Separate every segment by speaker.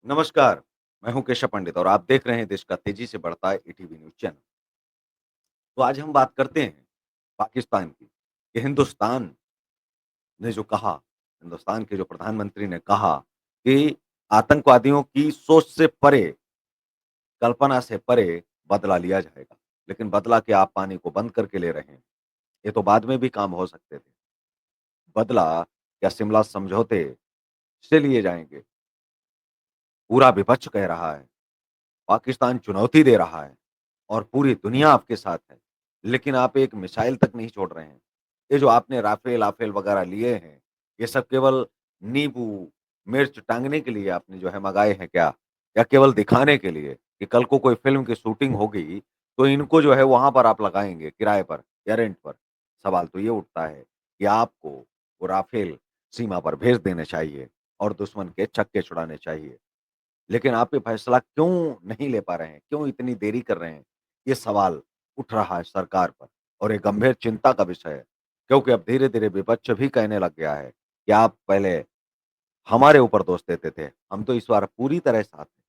Speaker 1: नमस्कार, मैं हूं केशव पंडित और आप देख रहे हैं देश का तेजी से बढ़ता ईटीवी न्यूज़ चैनल। तो आज हम बात करते हैं पाकिस्तान की, कि हिंदुस्तान ने जो कहा, हिंदुस्तान के जो प्रधानमंत्री ने कहा कि आतंकवादियों की सोच से परे, कल्पना से परे बदला लिया जाएगा। लेकिन बदला क्या आप पानी को बंद करके ले रहे हैं? ये तो बाद में भी काम हो सकते थे। बदला क्या शिमला समझौते से लिए जाएँगे? पूरा विपक्ष कह रहा है, पाकिस्तान चुनौती दे रहा है। और पूरी दुनिया आपके साथ है। लेकिन आप एक मिसाइल तक नहीं छोड़ रहे हैं। ये जो आपने राफ़ेल वग़ैरह लिए हैं, ये सब केवल नींबू, मिर्च टाँगने के लिए आपने जो है मँगाए हैं क्या? या केवल दिखाने के लिए कि कल को कोई फ़िल्म की शूटिंग होगी, तो इनको जो है वहाँ पर आप लगाएँगे किराए पर या रेंट पर? सवाल तो ये उठता है कि आपको वो राफ़ेल सीमा पर भेज देने चाहिए और दुश्मन के छक्के छुड़ाने चाहिए। लेकिन आप ये फैसला क्यों नहीं ले पा रहे हैं? क्यों इतनी देरी कर रहे हैं? ये सवाल उठ रहा है सरकार पर और ये गंभीर चिंता का विषय है। क्योंकि अब धीरे-धीरे विपक्ष भी कहने लग गया है कि आप पहले हमारे ऊपर दोष देते थे, हम तो इस बार पूरी तरह साथ हैं।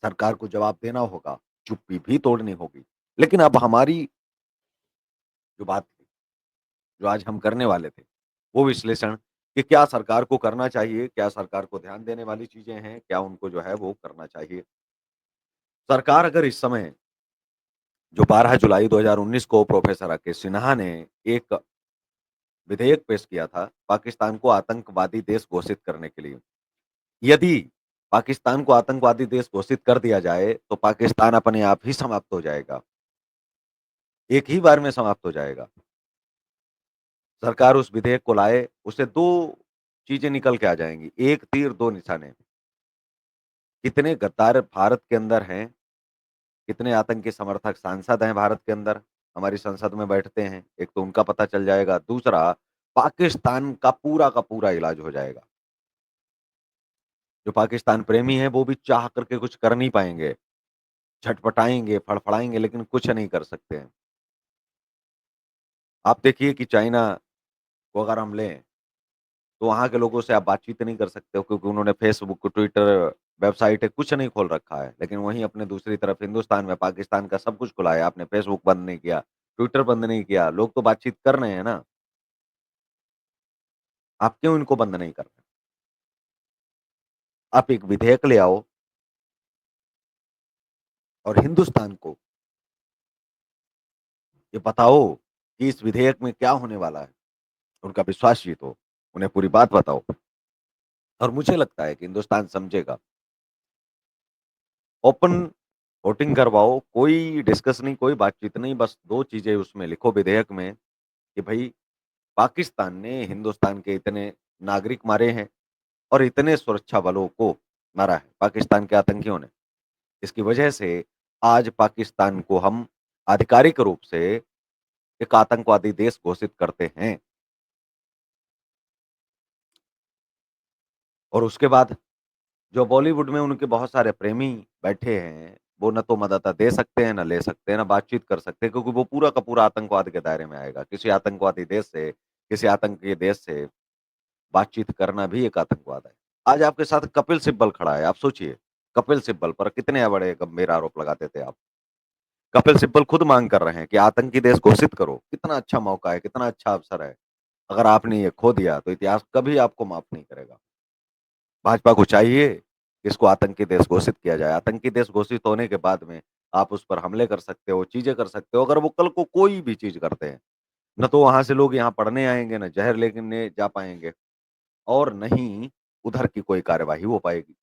Speaker 1: सरकार को जवाब देना होगा, चुप्पी भी तोड़नी होगी। लेकिन अब हमारी जो बात थी, जो आज हम करने वाले थे, वो विश्लेषण कि क्या सरकार को करना चाहिए? क्या सरकार को ध्यान देने वाली चीज़ें हैं? क्या उनको जो है वो करना चाहिए? सरकार अगर इस समय जो 12 जुलाई 2019 को प्रोफ़ेसर के सिन्हा ने एक विधेयक पेश किया था, पाकिस्तान को आतंकवादी देश घोषित करने के लिए। यदि पाकिस्तान को आतंकवादी देश घोषित कर दिया जाए, तो पाकिस्तान अपने आप ही समाप्त हो जाएगा। एक ही बार में समाप्त हो जाएगा। सरकार उस विधेयक को लाए, उससे 2 चीज़ें निकल के आ जाएँगी, एक तीर 2 निशाने। कितने गद्दार भारत के अंदर हैं, कितने आतंकी समर्थक सांसद हैं भारत के अंदर, हमारी संसद में बैठते हैं, एक तो उनका पता चल जाएगा, दूसरा पाकिस्तान का पूरा इलाज हो जाएगा। जो पाकिस्तान प्रेमी हैं, वो भी चाह करके कुछ कर नहीं पाएँगे, छटपटाएँगे, फड़फड़ाएँगे लेकिन कुछ नहीं कर सकते हैं। आप देखिए कि चाइना को अगर हम लें, तो वहाँ के लोगों से आप बातचीत नहीं कर सकते हो क्योंकि उन्होंने फेसबुक, ट्विटर, वेबसाइट कुछ नहीं खोल रखा है। लेकिन वहीं अपने दूसरी तरफ हिंदुस्तान में पाकिस्तान का सब कुछ खुला है, आपने फेसबुक बंद नहीं किया, ट्विटर बंद नहीं किया, लोग तो बातचीत कर रहे हैं ना, आप क्यों इनको बंद नहीं कर रहे? आप एक विधेयक ले आओ और हिंदुस्तान को ये बताओ कि इस विधेयक में क्या होने वाला है, उनका विश्वास जीतो, उन्हें पूरी बात बताओ और मुझे लगता है कि हिंदुस्तान समझेगा। ओपन वोटिंग करवाओ, कोई डिस्कस नहीं, कोई बातचीत नहीं, बस 2 चीज़ें उसमें लिखो विधेयक में कि भई पाकिस्तान ने हिंदुस्तान के इतने नागरिक मारे हैं और इतने सुरक्षा बलों को मारा है, पाकिस्तान के आतंकियों ने। इसकी वजह से आज पाकिस्तान को हम आधिकारिक रूप से एक आतंकवादी देश घोषित करते हैं और उसके बाद जो बॉलीवुड में उनके बहुत सारे प्रेमी बैठे हैं, वो ना तो मदद दे सकते हैं, ना ले सकते हैं, ना बातचीत कर सकते हैं क्योंकि वो पूरा का पूरा आतंकवाद के दायरे में आएगा। किसी आतंकवादी देश से, किसी आतंकी देश से बातचीत करना भी एक आतंकवाद है। आज आपके साथ कपिल सिब्बल खड़ा है, आप सोचिए, कपिल सिब्बल पर कितने बड़े गंभीर आरोप लगाते थे आप। कपिल सिब्बल खुद माँग कर रहे हैं कि आतंकी देश घोषित करो। कितना अच्छा मौका है, कितना अच्छा अवसर है। अगर आपने ये खो दिया तो इतिहास कभी आपको माफ़ नहीं करेगा। भाजपा को चाहिए कि इसको आतंकी देश घोषित किया जाए। आतंकी देश घोषित होने के बाद में आप उस पर हमले कर सकते हो, चीज़ें कर सकते हो। अगर वो कल को कोई भी चीज़ करते हैं, ना तो वहाँ से लोग यहाँ पढ़ने आएँगे, ना ज़हर लेने जा पाएँगे और ना ही उधर की कोई कार्यवाही हो पाएगी।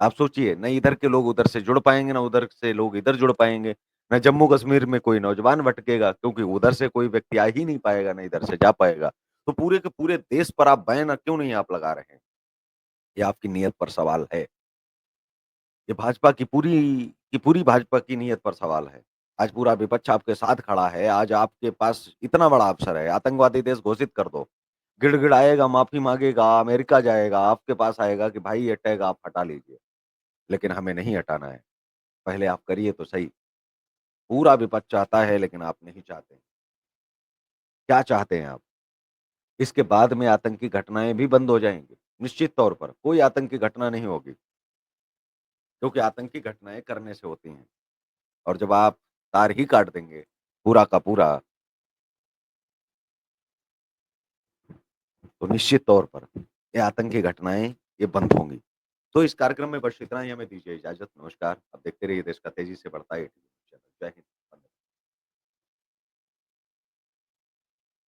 Speaker 1: आप सोचिए, ना इधर के लोग उधर से जुड़ पाएँगे, ना उधर से लोग इधर जुड़ पाएँगे, ना जम्मू-कश्मीर में कोई नौजवान भटकेगा क्योंकि उधर से कोई व्यक्ति आ ही नहीं पाएगा, ना इधर से जा पाएगा। तो पूरे के पूरे देश पर आप बैन क्यों नहीं आप लगा रहे हैं? ये आपकी नीयत पर सवाल है। ये भाजपा की पूरी भाजपा की नीयत पर सवाल है। आज पूरा विपक्ष आपके साथ खड़ा है, आज आपके पास इतना बड़ा अवसर है, आतंकवादी देश घोषित कर दो। गिड़गिड़ाएगा, माफ़ी माँगेगा, अमेरिका जाएगा, आपके पास आएगा कि भाई ये टैग आप हटा लीजिए, लेकिन हमें नहीं हटाना है। पहले आप करिए तो सही। पूरा विपक्ष चाहता है लेकिन आप नहीं चाहते। क्या चाहते हैं आप? इसके बाद में आतंकी घटनाएँ भी बंद हो जाएँगी। निश्चित तौर पर कोई आतंकी घटना नहीं होगी, क्योंकि आतंकी घटनाएँ करने से होती हैं और जब आप तार ही काट देंगे पूरा का पूरा, तो निश्चित तौर पर ये आतंकी घटनाएँ ये बंद होंगी। तो इस कार्यक्रम में बस इतना ही, हमें दीजिए इजाज़त। नमस्कार। आप देखते रहिए देश का तेज़ी से बढ़ता है जय हिंद।